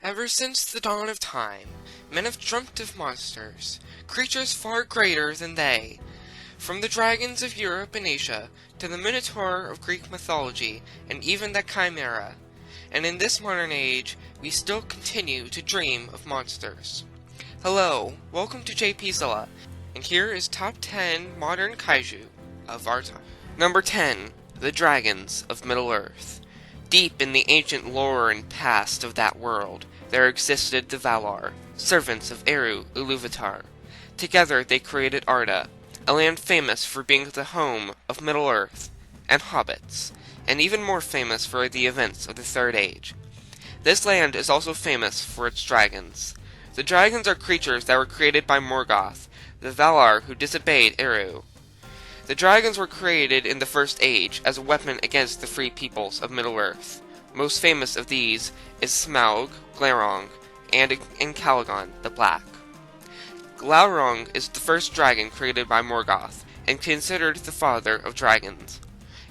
Ever since the dawn of time, men have dreamt of monsters, creatures far greater than they. From the dragons of Europe and Asia, to the Minotaur of Greek mythology, and even the Chimera. And in this modern age, we still continue to dream of monsters. Hello, welcome to JPzilla, and here is top 10 modern kaiju of our time. Number 10, the dragons of Middle-earth. Deep in the ancient lore and past of that world, there existed the Valar, servants of Eru Iluvatar. Together they created Arda, a land famous for being the home of Middle-earth and hobbits, and even more famous for the events of the Third Age. This land is also famous for its dragons. The dragons are creatures that were created by Morgoth, the Valar who disobeyed Eru. The dragons were created in the First Age as a weapon against the free peoples of Middle-earth. Most famous of these is Smaug, Glaurung, and Calagon the Black. Glaurung is the first dragon created by Morgoth, and considered the father of dragons.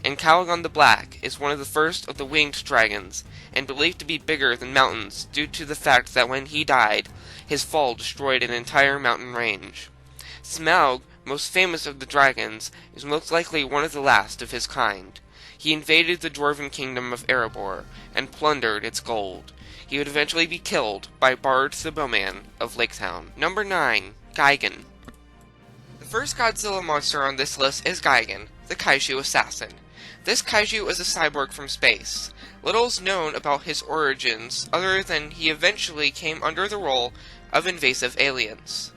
And Calagon the Black is one of the first of the winged dragons, and believed to be bigger than mountains due to the fact that when he died, his fall destroyed an entire mountain range. Smaug, most famous of the dragons, is most likely one of the last of his kind. He invaded the dwarven kingdom of Erebor, and plundered its gold. He would eventually be killed by Bard the Bowman of Laketown. Number 9. Gigan. The first Godzilla monster on this list is Gigan, the Kaiju assassin. This Kaiju is a cyborg from space. Little is known about his origins, other than he eventually came under the role of invasive aliens.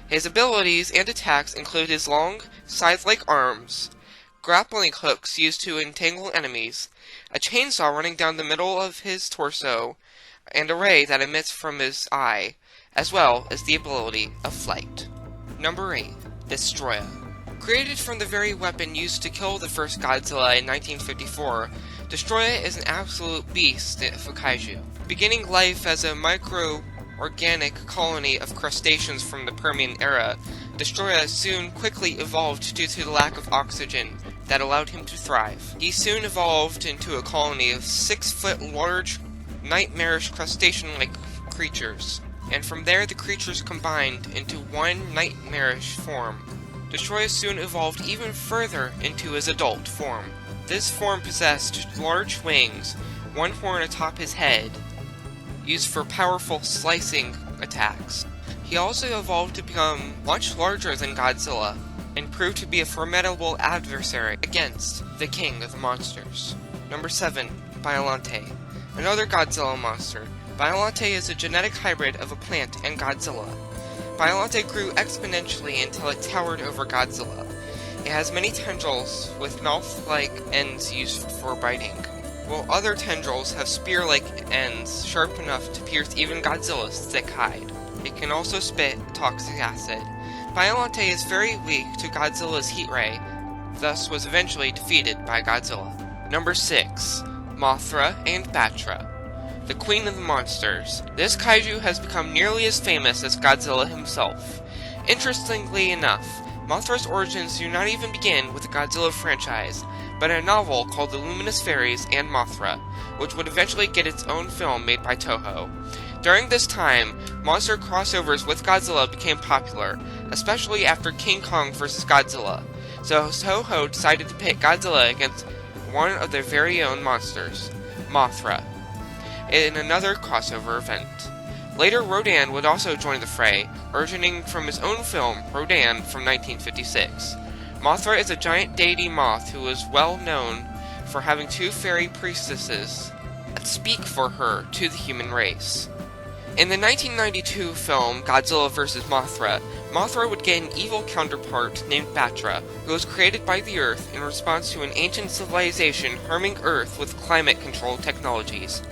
His abilities and attacks include his long, scythe-like arms, grappling hooks used to entangle enemies, a chainsaw running down the middle of his torso, and a ray that emits from his eye, as well as the ability of flight. Number 8. Destroyer. Created from the very weapon used to kill the first Godzilla in 1954, Destroyer is an absolute beast of a kaiju. Beginning life as a micro-organic colony of crustaceans from the Permian era, Destroyer soon quickly evolved due to the lack of oxygen that allowed him to thrive. He soon evolved into a colony of 6-foot large, nightmarish crustacean-like creatures, and from there the creatures combined into one nightmarish form. Destroyer soon evolved even further into his adult form. This form possessed large wings, one horn atop his head, used for powerful slicing attacks. He also evolved to become much larger than Godzilla, and proved to be a formidable adversary against the king of the monsters. Number 7. Biollante. Another Godzilla monster. Biollante is a genetic hybrid of a plant and Godzilla. Biollante grew exponentially until it towered over Godzilla. It has many tendrils with mouth-like ends used for biting, while other tendrils have spear-like ends sharp enough to pierce even Godzilla's thick hide. It can also spit toxic acid. Biollante is very weak to Godzilla's heat ray, thus was eventually defeated by Godzilla. Number 6. Mothra and Batra. The Queen of the Monsters. This kaiju has become nearly as famous as Godzilla himself. Interestingly enough, Mothra's origins do not even begin with the Godzilla franchise, but a novel called The Luminous Fairies and Mothra, which would eventually get its own film made by Toho. During this time, monster crossovers with Godzilla became popular, especially after King Kong vs. Godzilla, so Toho decided to pit Godzilla against one of their very own monsters, Mothra, in another crossover event. Later, Rodan would also join the fray, originating from his own film, Rodan, from 1956. Mothra is a giant deity moth who is well known for having 2 fairy priestesses that speak for her to the human race. In the 1992 film Godzilla vs. Mothra, Mothra would get an evil counterpart named Batra, who was created by the Earth in response to an ancient civilization harming Earth with climate control technologies.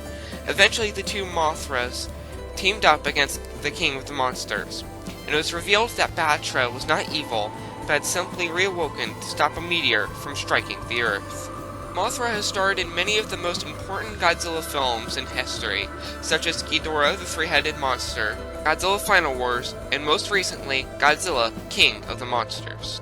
Eventually the two Mothras teamed up against the King of the Monsters, and it was revealed that Batra was not evil, but had simply reawoken to stop a meteor from striking the Earth. Mothra has starred in many of the most important Godzilla films in history, such as Ghidorah the Three-Headed Monster, Godzilla Final Wars, and most recently, Godzilla King of the Monsters.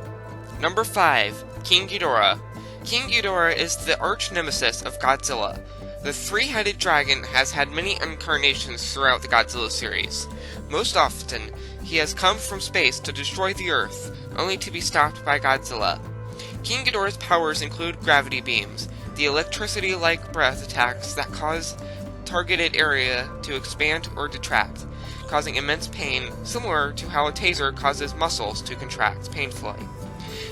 Number 5. King Ghidorah. King Ghidorah is the arch-nemesis of Godzilla. The three-headed dragon has had many incarnations throughout the Godzilla series. Most often, he has come from space to destroy the Earth, only to be stopped by Godzilla. King Ghidorah's powers include gravity beams, the electricity-like breath attacks that cause targeted area to expand or detract, causing immense pain, similar to how a taser causes muscles to contract painfully.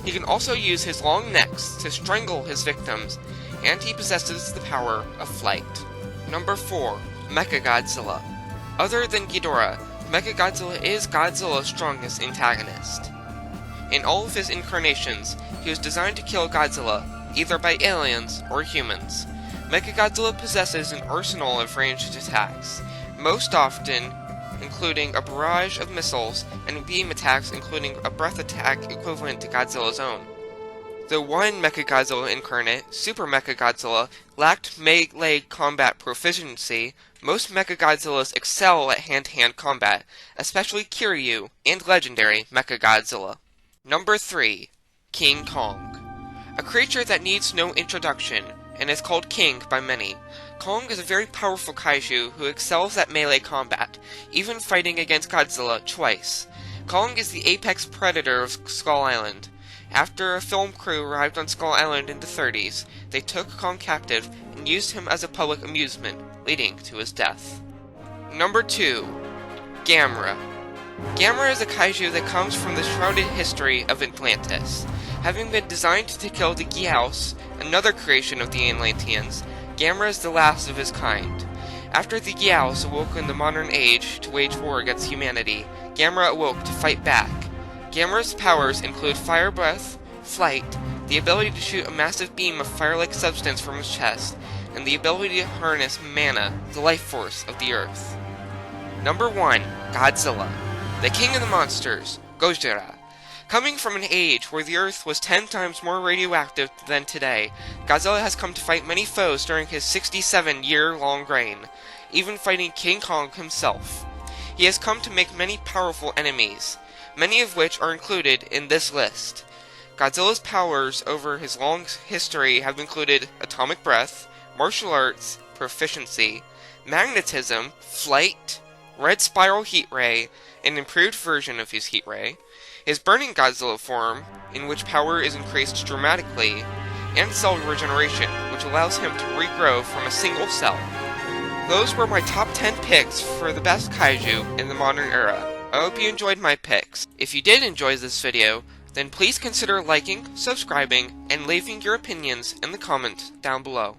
He can also use his long necks to strangle his victims, and he possesses the power of flight. Number 4. Mechagodzilla. Other than Ghidorah, Mechagodzilla is Godzilla's strongest antagonist. In all of his incarnations, he was designed to kill Godzilla, either by aliens or humans. Mechagodzilla possesses an arsenal of ranged attacks, most often including a barrage of missiles and beam attacks including a breath attack equivalent to Godzilla's own. Though one Mechagodzilla incarnate, Super Mechagodzilla, lacked melee combat proficiency, most Mechagodzillas excel at hand-to-hand combat, especially Kiryu and legendary Mechagodzilla. Number 3. King Kong. A creature that needs no introduction, and is called King by many. Kong is a very powerful kaiju who excels at melee combat, even fighting against Godzilla twice. Kong is the apex predator of Skull Island. After a film crew arrived on Skull Island in the 30s, they took Kong captive and used him as a public amusement, leading to his death. Number 2. Gamra. Gamra is a kaiju that comes from the shrouded history of Atlantis. Having been designed to kill the Gyaos, another creation of the Atlanteans, Gamra is the last of his kind. After the Gyaos awoke in the modern age to wage war against humanity, Gamra awoke to fight back. Gamra's powers include fire breath, flight, the ability to shoot a massive beam of fire-like substance from his chest, and the ability to harness mana, the life force of the earth. Number 1. Godzilla. The king of the monsters, Gojira. Coming from an age where the Earth was 10 times more radioactive than today, Godzilla has come to fight many foes during his 67-year-long reign, even fighting King Kong himself. He has come to make many powerful enemies, many of which are included in this list. Godzilla's powers over his long history have included atomic breath, martial arts, proficiency, magnetism, flight, red spiral heat ray, an improved version of his heat ray, his burning Godzilla form, in which power is increased dramatically, and cell regeneration, which allows him to regrow from a single cell. Those were my top 10 picks for the best kaiju in the modern era. I hope you enjoyed my picks. If you did enjoy this video, then please consider liking, subscribing, and leaving your opinions in the comments down below.